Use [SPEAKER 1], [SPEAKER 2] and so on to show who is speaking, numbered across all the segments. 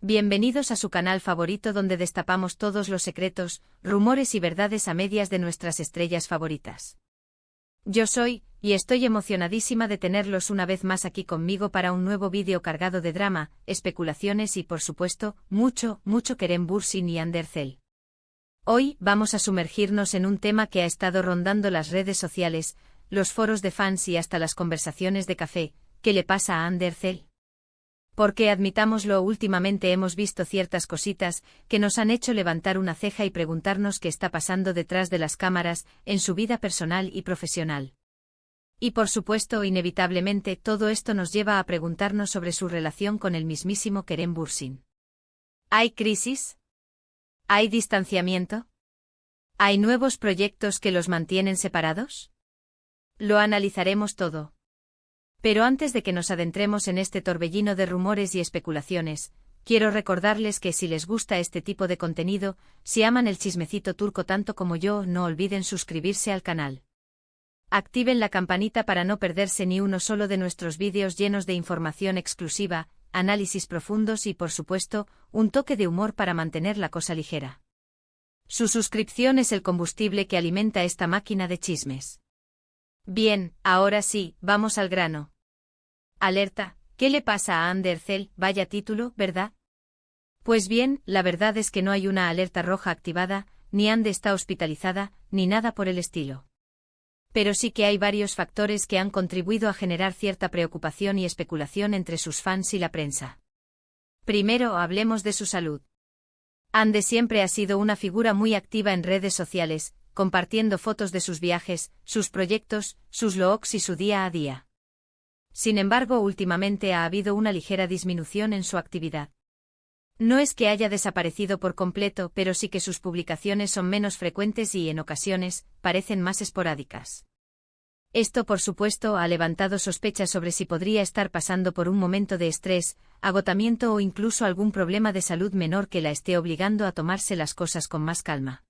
[SPEAKER 1] Bienvenidos a su canal favorito donde destapamos todos los secretos, rumores y verdades a medias de nuestras estrellas favoritas. Yo soy, y estoy emocionadísima de tenerlos una vez más aquí conmigo para un nuevo vídeo cargado de drama, especulaciones y por supuesto, mucho Kerem Bürsin y Hande Erçel. Hoy vamos a sumergirnos en un tema que ha estado rondando las redes sociales, los foros de fans y hasta las conversaciones de café. ¿Qué le pasa a Hande Erçel? Porque admitámoslo, últimamente hemos visto ciertas cositas que nos han hecho levantar una ceja y preguntarnos qué está pasando detrás de las cámaras, en su vida personal y profesional. Y por supuesto, inevitablemente, todo esto nos lleva a preguntarnos sobre su relación con el mismísimo Kerem Bürsin. ¿Hay crisis? ¿Hay distanciamiento? ¿Hay nuevos proyectos que los mantienen separados? Lo analizaremos todo. Pero antes de que nos adentremos en este torbellino de rumores y especulaciones, quiero recordarles que si les gusta este tipo de contenido, si aman el chismecito turco tanto como yo, no olviden suscribirse al canal. Activen la campanita para no perderse ni uno solo de nuestros vídeos llenos de información exclusiva, análisis profundos y por supuesto, un toque de humor para mantener la cosa ligera. Su suscripción es el combustible que alimenta esta máquina de chismes. Bien, ahora sí, vamos al grano. Alerta, ¿qué le pasa a Hande Erçel? Vaya título, ¿verdad? Pues bien, la verdad es que no hay una alerta roja activada, ni Hande está hospitalizada, ni nada por el estilo. Pero sí que hay varios factores que han contribuido a generar cierta preocupación y especulación entre sus fans y la prensa. Primero, hablemos de su salud. Hande siempre ha sido una figura muy activa en redes sociales, compartiendo fotos de sus viajes, sus proyectos, sus looks y su día a día. Sin embargo, últimamente ha habido una ligera disminución en su actividad. No es que haya desaparecido por completo, pero sí que sus publicaciones son menos frecuentes y, en ocasiones, parecen más esporádicas. Esto, por supuesto, ha levantado sospechas sobre si podría estar pasando por un momento de estrés, agotamiento o incluso algún problema de salud menor que la esté obligando a tomarse las cosas con más calma.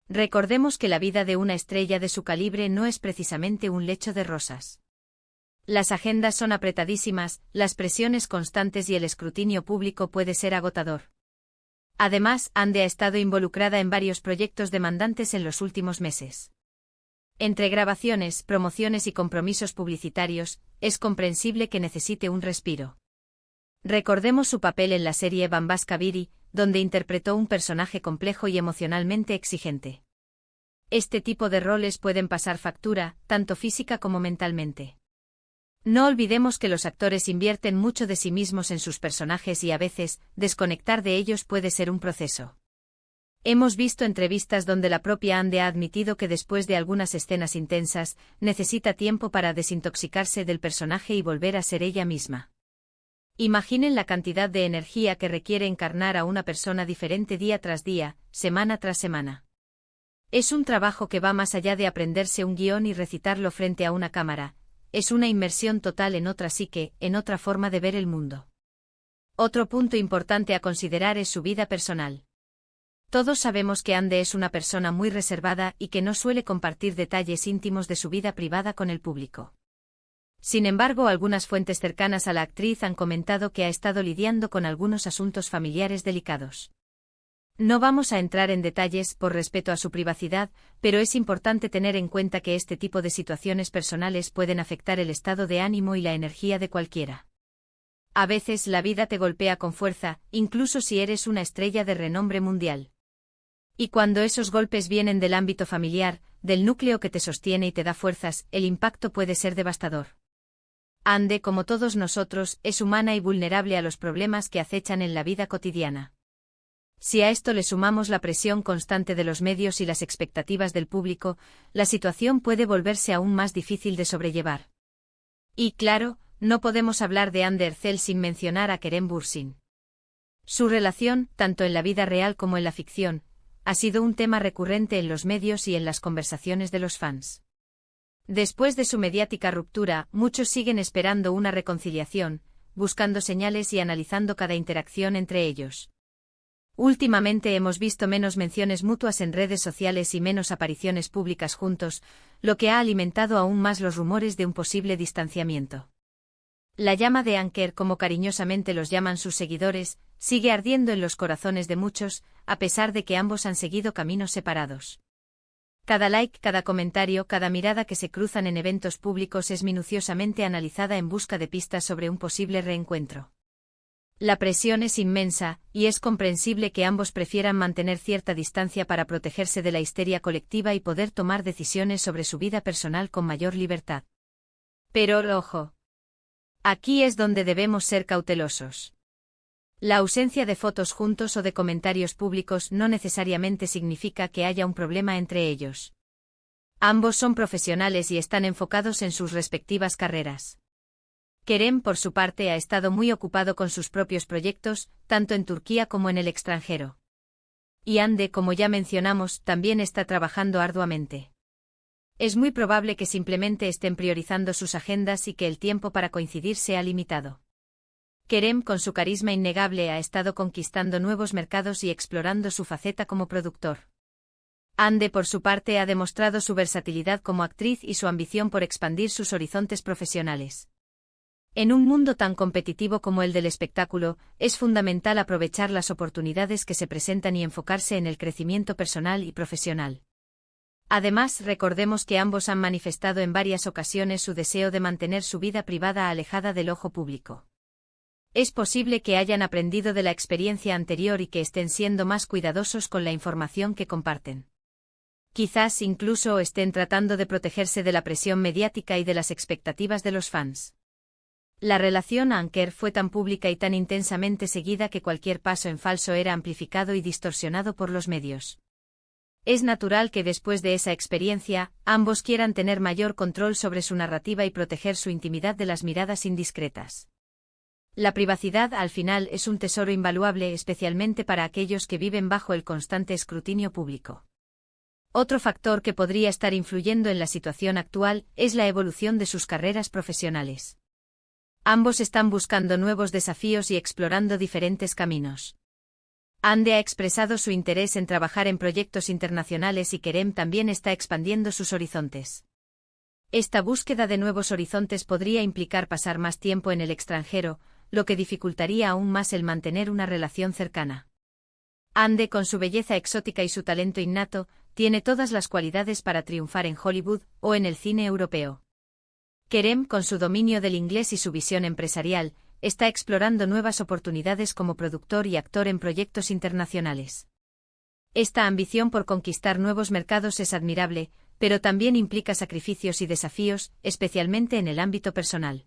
[SPEAKER 1] Recordemos que la vida de una estrella de su calibre no es precisamente un lecho de rosas. Las agendas son apretadísimas, las presiones constantes y el escrutinio público puede ser agotador. Además, Hande ha estado involucrada en varios proyectos demandantes en los últimos meses. Entre grabaciones, promociones y compromisos publicitarios, es comprensible que necesite un respiro. Recordemos su papel en la serie Bambaşka Biri, donde interpretó un personaje complejo y emocionalmente exigente. Este tipo de roles pueden pasar factura, tanto física como mentalmente. No olvidemos que los actores invierten mucho de sí mismos en sus personajes y a veces, desconectar de ellos puede ser un proceso. Hemos visto entrevistas donde la propia Hande ha admitido que después de algunas escenas intensas, necesita tiempo para desintoxicarse del personaje y volver a ser ella misma. Imaginen la cantidad de energía que requiere encarnar a una persona diferente día tras día, semana tras semana. Es un trabajo que va más allá de aprenderse un guión y recitarlo frente a una cámara. Es una inmersión total en otra psique, en otra forma de ver el mundo. Otro punto importante a considerar es su vida personal. Todos sabemos que Hande es una persona muy reservada y que no suele compartir detalles íntimos de su vida privada con el público. Sin embargo, algunas fuentes cercanas a la actriz han comentado que ha estado lidiando con algunos asuntos familiares delicados. No vamos a entrar en detalles por respeto a su privacidad, pero es importante tener en cuenta que este tipo de situaciones personales pueden afectar el estado de ánimo y la energía de cualquiera. A veces la vida te golpea con fuerza, incluso si eres una estrella de renombre mundial. Y cuando esos golpes vienen del ámbito familiar, del núcleo que te sostiene y te da fuerzas, el impacto puede ser devastador. Hande, como todos nosotros, es humana y vulnerable a los problemas que acechan en la vida cotidiana. Si a esto le sumamos la presión constante de los medios y las expectativas del público, la situación puede volverse aún más difícil de sobrellevar. Y claro, no podemos hablar de Hande Erçel sin mencionar a Kerem Bürsin. Su relación, tanto en la vida real como en la ficción, ha sido un tema recurrente en los medios y en las conversaciones de los fans. Después de su mediática ruptura, muchos siguen esperando una reconciliación, buscando señales y analizando cada interacción entre ellos. Últimamente hemos visto menos menciones mutuas en redes sociales y menos apariciones públicas juntos, lo que ha alimentado aún más los rumores de un posible distanciamiento. La llama de Anker, como cariñosamente los llaman sus seguidores, sigue ardiendo en los corazones de muchos, a pesar de que ambos han seguido caminos separados. Cada like, cada comentario, cada mirada que se cruzan en eventos públicos es minuciosamente analizada en busca de pistas sobre un posible reencuentro. La presión es inmensa, y es comprensible que ambos prefieran mantener cierta distancia para protegerse de la histeria colectiva y poder tomar decisiones sobre su vida personal con mayor libertad. Pero, ojo. Aquí es donde debemos ser cautelosos. La ausencia de fotos juntos o de comentarios públicos no necesariamente significa que haya un problema entre ellos. Ambos son profesionales y están enfocados en sus respectivas carreras. Kerem, por su parte, ha estado muy ocupado con sus propios proyectos, tanto en Turquía como en el extranjero. Y Hande, como ya mencionamos, también está trabajando arduamente. Es muy probable que simplemente estén priorizando sus agendas y que el tiempo para coincidir sea limitado. Kerem, con su carisma innegable, ha estado conquistando nuevos mercados y explorando su faceta como productor. Hande, por su parte, ha demostrado su versatilidad como actriz y su ambición por expandir sus horizontes profesionales. En un mundo tan competitivo como el del espectáculo, es fundamental aprovechar las oportunidades que se presentan y enfocarse en el crecimiento personal y profesional. Además, recordemos que ambos han manifestado en varias ocasiones su deseo de mantener su vida privada alejada del ojo público. Es posible que hayan aprendido de la experiencia anterior y que estén siendo más cuidadosos con la información que comparten. Quizás incluso estén tratando de protegerse de la presión mediática y de las expectativas de los fans. La relación Anker fue tan pública y tan intensamente seguida que cualquier paso en falso era amplificado y distorsionado por los medios. Es natural que después de esa experiencia, ambos quieran tener mayor control sobre su narrativa y proteger su intimidad de las miradas indiscretas. La privacidad, al final, es un tesoro invaluable, especialmente para aquellos que viven bajo el constante escrutinio público. Otro factor que podría estar influyendo en la situación actual es la evolución de sus carreras profesionales. Ambos están buscando nuevos desafíos y explorando diferentes caminos. Hande ha expresado su interés en trabajar en proyectos internacionales y Kerem también está expandiendo sus horizontes. Esta búsqueda de nuevos horizontes podría implicar pasar más tiempo en el extranjero, lo que dificultaría aún más el mantener una relación cercana. Hande, con su belleza exótica y su talento innato, tiene todas las cualidades para triunfar en Hollywood o en el cine europeo. Kerem, con su dominio del inglés y su visión empresarial, está explorando nuevas oportunidades como productor y actor en proyectos internacionales. Esta ambición por conquistar nuevos mercados es admirable, pero también implica sacrificios y desafíos, especialmente en el ámbito personal.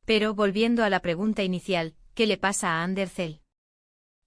[SPEAKER 1] Pero, volviendo a la pregunta inicial, ¿qué le pasa a Ander Zel?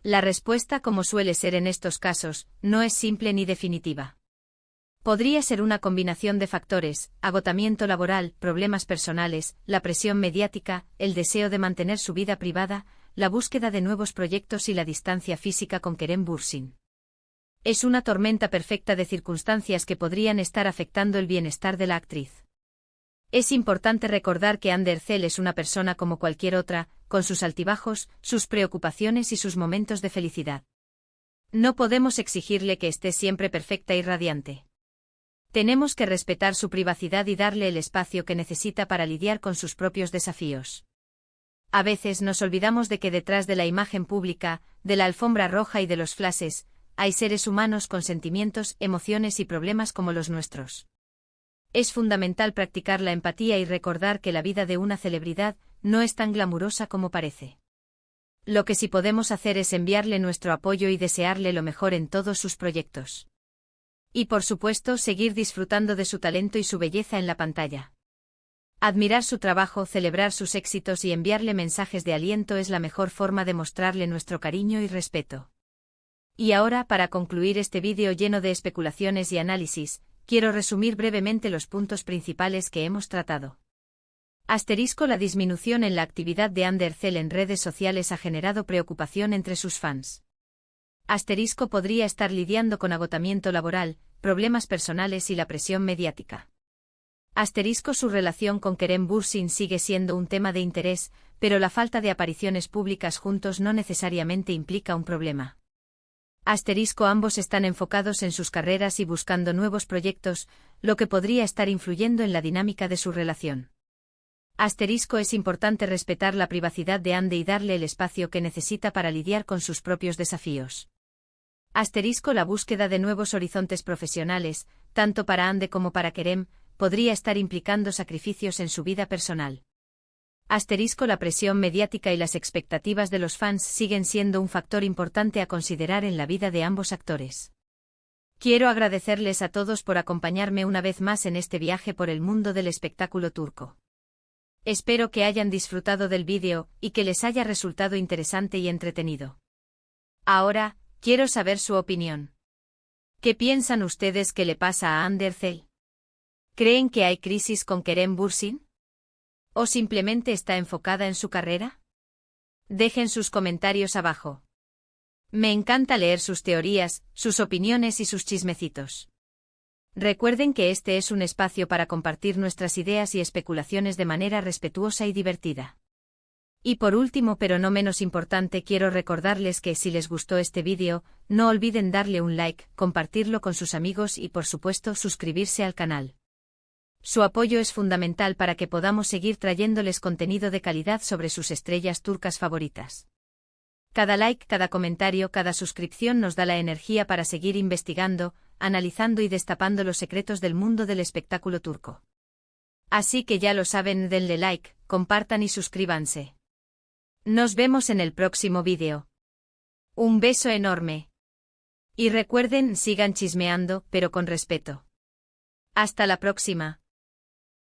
[SPEAKER 1] La respuesta, como suele ser en estos casos, no es simple ni definitiva. Podría ser una combinación de factores: agotamiento laboral, problemas personales, la presión mediática, el deseo de mantener su vida privada, la búsqueda de nuevos proyectos y la distancia física con Kerem Bürsin. Es una tormenta perfecta de circunstancias que podrían estar afectando el bienestar de la actriz. Es importante recordar que Ander Zel es una persona como cualquier otra, con sus altibajos, sus preocupaciones y sus momentos de felicidad. No podemos exigirle que esté siempre perfecta y radiante. Tenemos que respetar su privacidad y darle el espacio que necesita para lidiar con sus propios desafíos. A veces nos olvidamos de que detrás de la imagen pública, de la alfombra roja y de los flashes, hay seres humanos con sentimientos, emociones y problemas como los nuestros. Es fundamental practicar la empatía y recordar que la vida de una celebridad no es tan glamurosa como parece. Lo que sí podemos hacer es enviarle nuestro apoyo y desearle lo mejor en todos sus proyectos. Y por supuesto, seguir disfrutando de su talento y su belleza en la pantalla. Admirar su trabajo, celebrar sus éxitos y enviarle mensajes de aliento es la mejor forma de mostrarle nuestro cariño y respeto. Y ahora, para concluir este vídeo lleno de especulaciones y análisis, quiero resumir brevemente los puntos principales que hemos tratado. La disminución en la actividad de Ander Zel en redes sociales ha generado preocupación entre sus fans. Podría estar lidiando con agotamiento laboral, problemas personales y la presión mediática. Su relación con Kerem Bürsin sigue siendo un tema de interés, pero la falta de apariciones públicas juntos no necesariamente implica un problema. Ambos están enfocados en sus carreras y buscando nuevos proyectos, lo que podría estar influyendo en la dinámica de su relación. Asterisco es importante respetar la privacidad de Ande y darle el espacio que necesita para lidiar con sus propios desafíos. Asterisco la búsqueda de nuevos horizontes profesionales, tanto para Ande como para Kerem, podría estar implicando sacrificios en su vida personal. Asterisco la presión mediática y las expectativas de los fans siguen siendo un factor importante a considerar en la vida de ambos actores. Quiero agradecerles a todos por acompañarme una vez más en este viaje por el mundo del espectáculo turco. Espero que hayan disfrutado del vídeo y que les haya resultado interesante y entretenido. Ahora, quiero saber su opinión. ¿Qué piensan ustedes que le pasa a Hande Erçel? ¿Creen que hay crisis con Kerem Bürsin? ¿O simplemente está enfocada en su carrera? Dejen sus comentarios abajo. Me encanta leer sus teorías, sus opiniones y sus chismecitos. Recuerden que este es un espacio para compartir nuestras ideas y especulaciones de manera respetuosa y divertida. Y por último pero no menos importante quiero recordarles que si les gustó este vídeo, no olviden darle un like, compartirlo con sus amigos y por supuesto suscribirse al canal. Su apoyo es fundamental para que podamos seguir trayéndoles contenido de calidad sobre sus estrellas turcas favoritas. Cada like, cada comentario, cada suscripción nos da la energía para seguir investigando, analizando y destapando los secretos del mundo del espectáculo turco. Así que ya lo saben, denle like, compartan y suscríbanse. Nos vemos en el próximo vídeo. Un beso enorme. Y recuerden, sigan chismeando, pero con respeto. Hasta la próxima.